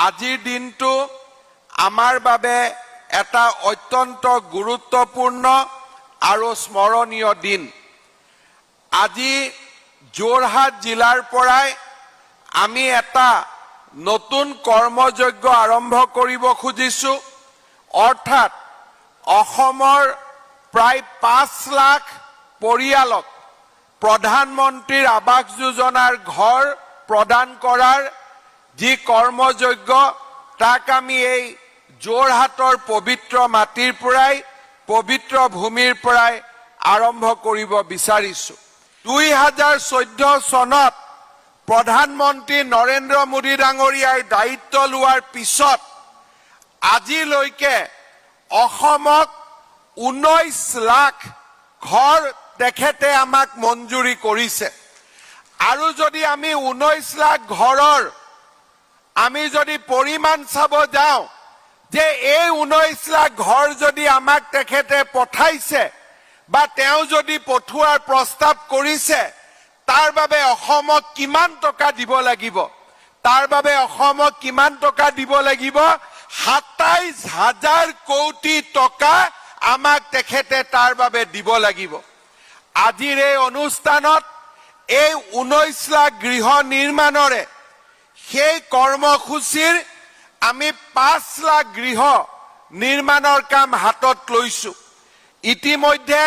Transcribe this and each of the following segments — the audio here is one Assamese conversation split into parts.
আজিৰ দিনটো আমাৰ বাবে এটা অত্যন্ত গুৰুত্বপূৰ্ণ আৰু স্মৰণীয় দিন। আজি যোৰহাট জিলাৰ পৰাই আমি এটা নতুন কৰ্মযজ্ঞ আৰম্ভ কৰিব খুজিছো। অৰ্থাৎ অসমৰ প্ৰায় 5 লাখ পৰিয়ালক প্ৰধানমন্ত্ৰীৰ আৱাস যোজনাৰ ঘৰ প্ৰদান কৰাৰ যি কৰ্মযজ্ঞ তাক আমি এই যোৰহাটৰ পবিত্ৰ মাটিৰ পৰাই পবিত্ৰ ভূমিৰ পৰাই আৰম্ভ কৰিব বিচাৰিছো। 2014 চনত প্ৰধানমন্ত্ৰী নৰেন্দ্ৰ মোদী ডাঙৰীয়াই দায়িত্ব লোৱাৰ পিছত আজিলৈকে অসমক 19 লাখ ঘৰ তেখেতে আমাক মঞ্জুৰি কৰিছে। আৰু যদি আমি 19 লাখ ঘৰৰ আমি যদি পৰিমাণ চাব যাওঁ যে এই 19 লাখ ঘৰ যদি আমাক তেখেতে পঠাইছে বা তেওঁ যদি পঠোৱাৰ প্ৰস্তাৱ কৰিছে তাৰ বাবে অসমক কিমান টকা দিব লাগিব, তাৰ বাবে অসমক কিমান টকা দিব লাগিব, 27,000 কোটি টকা আমাক তেখেতে তাৰ বাবে দিব লাগিব। আজিৰ এই অনুষ্ঠানত এই 19 লাখ গৃহ নিৰ্মাণৰে সেই কৰ্মসূচীৰ আমি 5 লাখ গৃহ নিৰ্মাণৰ কাম হাতত লৈছো। ইতিমধ্যে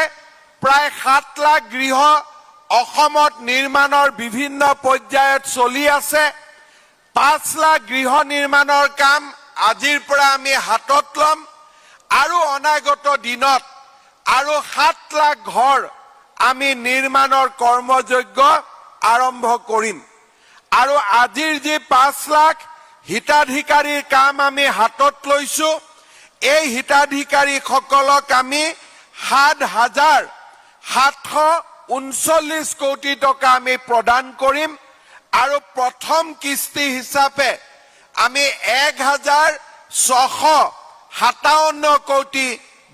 প্ৰায় 7 লাখ গৃহ অসমত নিৰ্মাণৰ বিভিন্ন পৰ্যায়ত চলি আছে। 5 লাখ গৃহ নিৰ্মাণৰ কাম আজিৰ পৰা আমি হাতত ল'ম আৰু অনাগত দিনত আৰু 7 লাখ ঘৰ আমি নিৰ্মাণৰ কৰ্মযজ্ঞ আৰম্ভ কৰিম। আৰু আজিৰ যি 5 লাখ হিতাধিকাৰীৰ কাম আমি হাতত লৈছো, এই হিতাধিকাৰীসকলক আমি 7,739 কোটি টকা আমি প্ৰদান কৰিম। আৰু প্ৰথম কিস্তি হিচাপে আমি 1,657 কোটি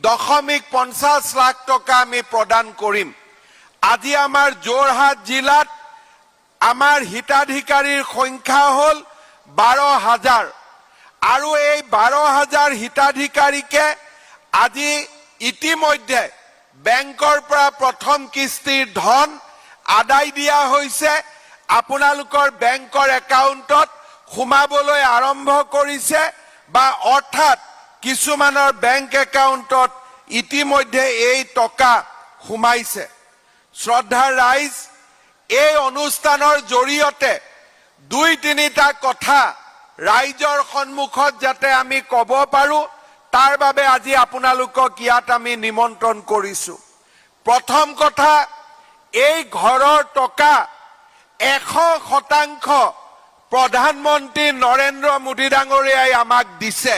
0.50 লাখ টকা আমি প্ৰদান কৰিম। আজি আমাৰ যোৰহাট জিলাত আমাৰ হিতাধিকাৰীৰ সংখ্যা হ'ল 12,000 আৰু এই 12,000 হিতাধিকাৰীকে আজি ইতিমধ্যে বেংকৰ পৰা প্ৰথম কিস্তিৰ ধন আদায় দিয়া হৈছে। আপোনালোকৰ বেংকৰ একাউণ্টত সোমাবলৈ আৰম্ভ কৰিছে বা অৰ্থাৎ কিছুমানৰ বেংক একাউণ্টত ইতিমধ্যে এই টকা সোমাইছে। শ্ৰদ্ধাৰ ৰাইজ, এই অনুষ্ঠানৰ জৰিয়তে 2-3টা কথা ৰাইজৰ সন্মুখত যাতে আমি ক'ব পাৰো তাৰ বাবে আজি আপোনালোকক ইয়াত আমি নিমন্ত্ৰণ কৰিছো। প্ৰথম কথা, এই ঘৰৰ টকা 100% প্ৰধানমন্ত্ৰী নৰেন্দ্ৰ মোদী ডাঙৰীয়াই আমাক দিছে।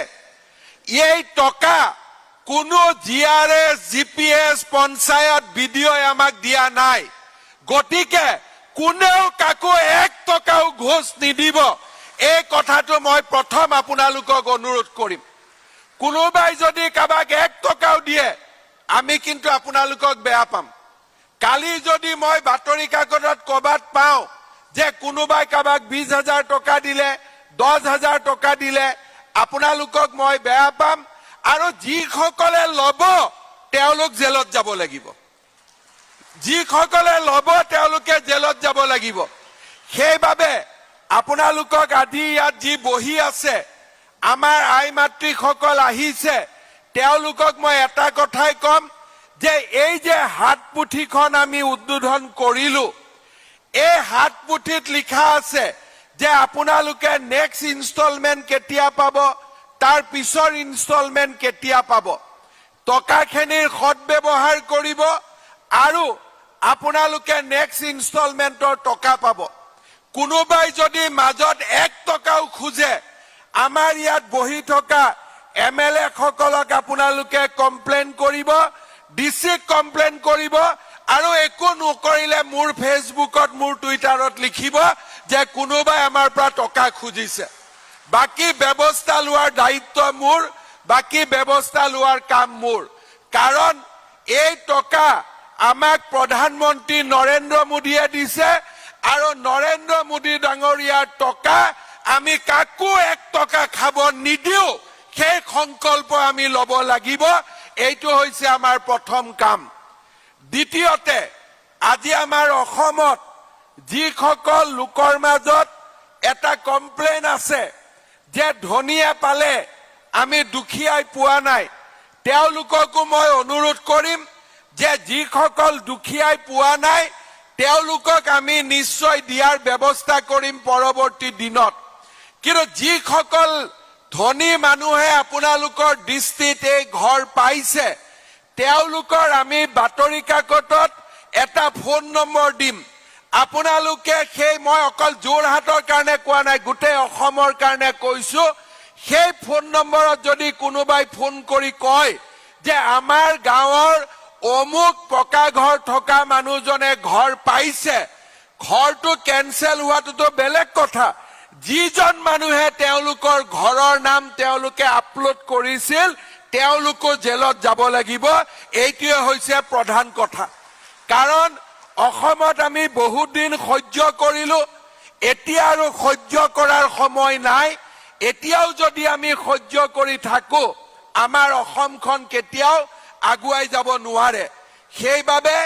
এই টকা কোনো GRS, GPS, পঞ্চায়ত, BDOই আমাক দিয়া নাই। গতিকে কোনেও কাকো 1 টকাও ঘোষ নিদিব। এই কথাটো মই প্ৰথম আপোনালোকক অনুৰোধ কৰিম। কোনোবাই যদি কাবাক 1 টকাও দিয়ে আমি কিন্তু আপোনালোকক বেয়া পাম। কালি যদি মই বাতৰি কাকতত ক'বাত পাওঁ যে কোনোবাই কাবাক 20,000 টকা দিলে, 10,000 টকা দিলে, আপোনালোকক মই বেয়া পাম। আৰু যিসকলে ল'ব তেওঁলোক জেলত যাব লাগিব। যিসকলে ল'ব তেওঁলোকে জেলত যাব লাগিব। সেইবাবে আপোনালোকক আজি ইয়াত যি বহি আছে, আমাৰ আই মাতৃসকল আহিছে, তেওঁলোকক মই এটা কথাই ক'ম যে এই যে হাতপুথিখন আমি উদ্বোধন কৰিলো, এই হাতপুথিত লিখা আছে যে আপোনালোকে নেক্সট ইনষ্টলমেণ্ট কেতিয়া পাব, তাৰ পিছৰ ইনষ্টলমেণ্ট কেতিয়া পাব। টকাখিনিৰ সৎব্যৱহাৰ কৰিব আৰু আপোনালোকে নেক্সট ইনষ্টলমেণ্টৰ টকা পাব। কোনোবাই যদি মাজত 1 টকাও খোজে, আমাৰ ইয়াত বহি থকা MLA সকলক আপোনালোকে কমপ্লেইন কৰিব, ডিচিক কমপ্লেইন কৰিব আৰু একো নকৰিলে মোৰ ফেচবুকত, মোৰ টুইটাৰত লিখিব যে কোনোবাই আমাৰ পৰা টকা খুজিছে। বাকি ব্যৱস্থা লোৱাৰ দায়িত্ব মোৰ, বাকি ব্যৱস্থা লোৱাৰ কাম মোৰ। কাৰণ এই টকা আমাক প্ৰধানমন্ত্ৰী নৰেন্দ্ৰ মোদীয়ে দিছে আৰু নৰেন্দ্ৰ মোদী ডাঙৰীয়াৰ টকা আমি কাকো 1 টকা খাব নিদিও সেই সংকল্প আমি লব লাগিব এইটো হৈছে আমাৰ প্ৰথম কাম দ্বিতীয়তে আজি আমাৰ অসমত যিসকল লোকৰ মাজত এটা কমপ্লেইন আছে যে ধনীয়ে পালে আমি দুখীয়াই পোৱা নাই তেওঁলোককো মই অনুৰোধ কৰিম যে যিসকল দুখীয়াই পোৱা নাই তেওঁলোকক আমি নিশ্চয় দিয়াৰ ব্যৱস্থা কৰিম পৰৱৰ্তী দিনত কিন্তু যিসকল ধনী মানুহে আপোনালোকৰ দৃষ্টিত এই ঘৰ পাইছে তেওঁলোকৰ আমি বাতৰি কাকতত এটা ফোন নম্বৰ দিম আপোনালোকে সেই মই অকল যোৰহাটৰ কাৰণে কোৱা নাই গোটেই অসমৰ কাৰণে কৈছো সেই ফোন নম্বৰত যদি কোনোবাই ফোন কৰি কয় যে আমাৰ গাঁৱৰ অমুক পকা ঘৰ থকা মানুহজনে ঘৰ পাইছে ঘৰটো কেনসেল হোৱাটো বেলেগ কথা যিজন মানুহে তেওঁলোকৰ ঘৰৰ নাম তেওঁলোকে আপলোড কৰিছিল তেওঁলোকো জেলত যাব লাগিব এইটোৱে হৈছে প্ৰধান কথা কাৰণ অসমত আমি বহুত দিন সহ্য কৰিলো এতিয়া আৰু সহ্য কৰাৰ সময় নাই এতিয়াও যদি আমি সহ্য কৰি থাকো আমাৰ অসমখন কেতিয়াও আগুৱাই যাব নোৱাৰে সেইবাবে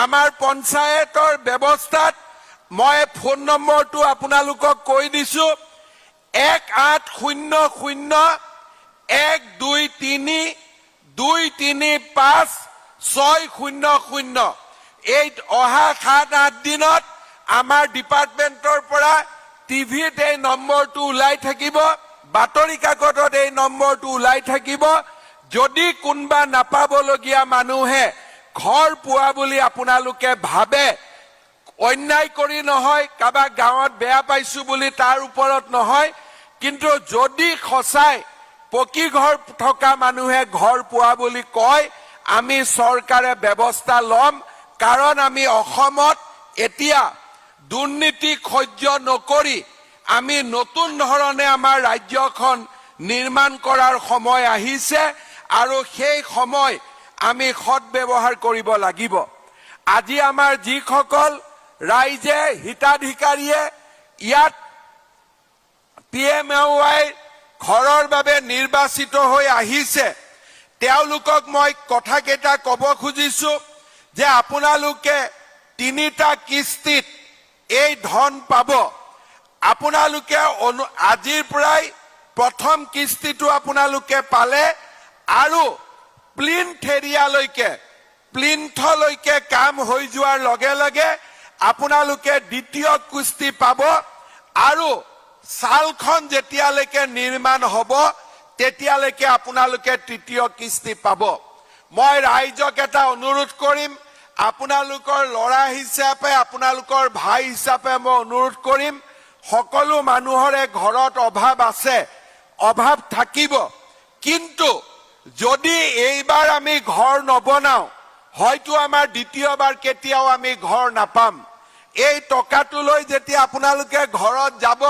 আমাৰ পঞ্চায়তৰ ব্যৱস্থাত মই ফোন নম্বৰটো আপোনালোকক কৈ দিছো 1-800-235-600 এই অহা 7-8 দিনত আমাৰ ডিপাৰ্টমেন্টৰ পৰা টিভিত এই নম্বৰটো ওলাই থাকিব বাতৰি কাকতত এই নম্বৰটো ওলাই থাকিব যদি কোনবা নাপাবলগীয়া মানুহে ঘৰ পোৱা বুলি আপোনালোকে ভাবে অন্যায় কৰি নহয় কাবা গাঁৱত বেয়া পাইছো বুলি তাৰ ওপৰত নহয় কিন্তু যদি খসাই পকি ঘৰ থকা মানুহে ঘৰ পোৱা বুলি কয় আমি চৰকাৰে ব্যৱস্থা লম কাৰণ আমি অসমত এতিয়া দুৰ্নীতি সহ্য নকৰি আমি নতুন ধৰণে আমাৰ ৰাজ্যখন নিৰ্মাণ কৰাৰ সময় আহিছে আৰু সেই সময় আমি সৎ ব্যৱহাৰ কৰিব লাগিব আজি আমাৰ যিসকল ৰাইজে হিতাধিকাৰীয়ে ইয়াত PMAY ঘৰৰ বাবে নিৰ্বাচিত হৈ আহিছে তেওঁলোকক মই কথা কেইটা ক'ব খুজিছো যে আপোনালোকে 3টা কিস্তিত এই ধন পাব আপোনালোকে আজিৰ পৰাই প্ৰথম কিস্তিটো আপোনালোকে পালে আৰু প্লিন্থলৈকে কাম হৈ যোৱাৰ লগে লগে আপোনালোকে দ্বিতীয় কিস্তি পাব আৰু সালখন যেতিয়ালৈকে নিৰ্মাণ হ'ব তেতিয়ালৈকে আপোনালোকে তৃতীয় কিস্তি পাব মই ৰাইজক এটা অনুৰোধ কৰিম আপোনালোকৰ লৰা হিচাপে আপোনালোকৰ ভাই হিচাপে মই অনুৰোধ কৰিম সকলো মানুহৰে ঘৰত অভাৱ আছে অভাৱ থাকিব কিন্তু যদি এইবাৰ আমি ঘৰ নবনাও হয়তো আমাৰ দ্বিতীয়বাৰ কেতিয়াও আমি ঘৰ নাপাম এই টকাটো লৈ যেতিয়া আপোনালোকে ঘৰত যাব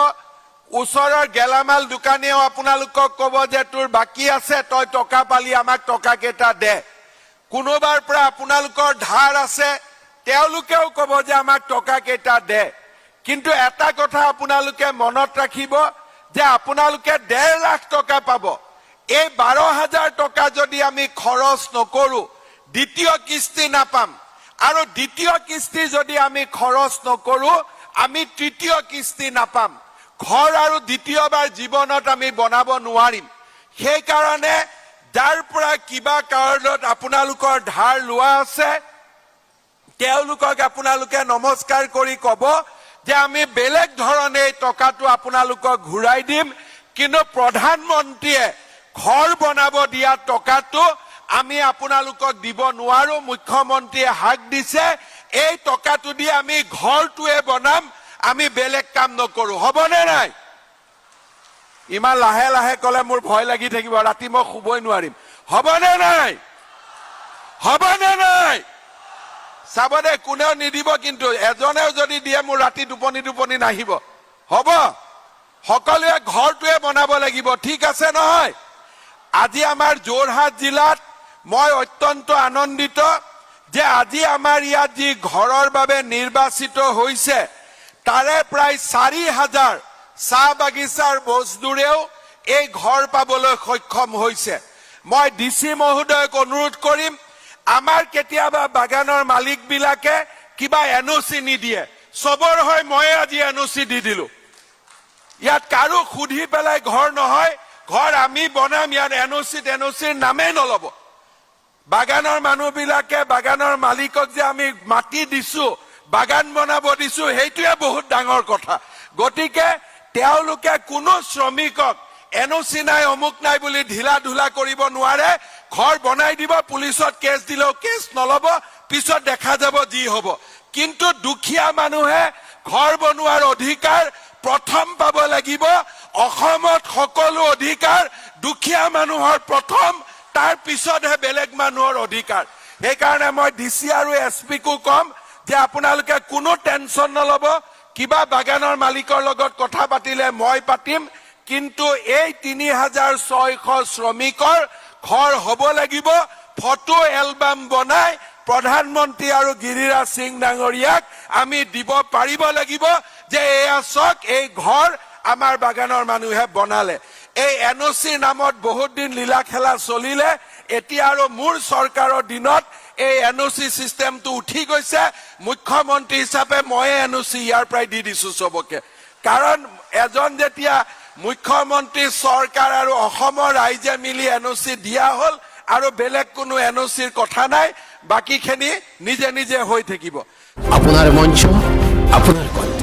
ওচৰৰ গেলামাল দোকানীও আপোনালোকক ক'ব যে তোৰ বাকি আছে তই টকা পালি আমাক টকা কেটা দে কোনোবাৰ পৰা আপোনালোকৰ ধাৰ আছে তেওঁলোকেও ক'ব যে আমাক টকা কেটা দে কিন্তু এটা কথা আপোনালোকে মনত ৰাখিব যে আপোনালোকে 1.5 লাখ টকা পাব এই 12,000 টকা যদি আমি খৰচ নকৰো দ্বিতীয় কিস্তি নাপাম আৰু দ্বিতীয় কিস্তি যদি আমি খৰচ নকৰো আমি তৃতীয় কিস্তি নাপাম ঘৰ আৰু দ্বিতীয়বাৰ জীৱনত আমি বনাব নোৱাৰিম সেই কাৰণে যাৰ পৰা কিবা কাৰণত আপোনালোকৰ ধাৰ লোৱা আছে তেওঁলোকক আপোনালোকে নমস্কাৰ কৰি ক'ব যে আমি বেলেগ ধৰণে টকাটো আপোনালোকক ঘূৰাই দিম কিন্তু প্ৰধানমন্ত্ৰীয়ে ঘৰ বনাব দিয়া টকাটো আমি আপোনালোকক দিব নোৱাৰো মুখ্যমন্ত্ৰীয়ে হাক দিছে এই টকাটো দি আমি ঘৰটোৱে বনাম আমি বেলেগ কাম নকৰো হবনে নাই ইমান লাহে লাহে কলে মোৰ ভয় লাগি থাকিব ৰাতি মই শুবই নোৱাৰিম হবনে নাই চাবদে কোনেও নিদিব কিন্তু এজনেও যদি দিয়ে মোৰ ৰাতি টোপনি নাহিব হব সকলোৱে ঘৰটোৱে বনাব লাগিব ঠিক আছে নহয় আজি আমাৰ যোৰহাট জিলাত মই অত্যন্ত আনন্দিত যে আজি আমাৰ ইয়াত যি ঘৰৰ বাবে নিৰ্বাচিত হৈছে তাৰে প্ৰায় 4,000 চাহ বাগিচাৰ মজদুৰেও এই ঘৰ পাবলৈ সক্ষম হৈছে। মই ডিচি মহোদয়ক অনুৰোধ কৰিম, আমাৰ কেতিয়াবা বাগানৰ মালিকবিলাকে কিবা এনঅ'চি নিদিয়ে, চবৰ হয় মই আজি এনঅ'চি দি দিলো। ইয়াত কাৰো সুধি পেলাই ঘৰ নহয়, ঘৰ আমি বনাম, ইয়াত এনঅ'চিৰ নামেই নলব। বাগানৰ মানুহবিলাকে বাগানৰ মালিকক যে আমি মাটি দিছো, বাগান বনাব দিছো, সেইটোৱে বহুত ডাঙৰ কথা। গতিকে তেওঁলোকে কোনো শ্ৰমিকক এনঅ'চি নাই অমুক নাই বুলি ঢিলা ঢোলা কৰিব নোৱাৰে। ঘৰ বনাই দিব, পুলিচত কেছ দিলেও কেছ নলব, পিছত দেখা যাব যি হব। কিন্তু দুখীয়া মানুহে ঘৰ বনোৱাৰ অধিকাৰ প্ৰথম পাব লাগিব। অসমত সকলো অধিকাৰ দুখীয়া মানুহৰ প্ৰথম, তাৰ পিছতহে বেলেগ মানুহৰ অধিকাৰ। সেইকাৰণে মই ডিচি আৰু এছপিকো কম যে আপোনালোকে কোনো টেনচন নলব, কিবা বাগানৰ মালিকৰ লগত কথা পাতিলে মই পাতিম, কিন্তু এই ৩,৬০০ শ্ৰমিকৰ ঘৰ হ'ব লাগিব। ফটো এলবাম বনাই প্ৰধানমন্ত্ৰী আৰু গিৰিৰাজ সিং ডাঙৰীয়াক আমি দিব পাৰিব লাগিব যে এয়া চাওক, এই ঘৰ আমাৰ বাগানৰ মানুহে বনালে। এই এনঅ'চিৰ নামত বহুত দিন লীলা খেলা চলিলে, এতিয়া আৰু মোৰ চৰকাৰৰ দিনত এই এনঅ'চি চিষ্টেমটো উঠি গৈছে। মুখ্যমন্ত্ৰী হিচাপে মই এনঅ'চি ইয়াৰ পৰাই দি দিছো চবকে। কাৰণ এজন যেতিয়া মুখ্যমন্ত্ৰী চৰকাৰ আৰু অসমৰ ৰাইজে মিলি এনঅ'চি দিয়া হ'ল আৰু বেলেগ কোনো এনঅ'চিৰ কথা নাই, বাকীখিনি নিজে নিজে হৈ থাকিব। আপোনাৰ মঞ্চ, আপোনাৰ কণ্ঠ।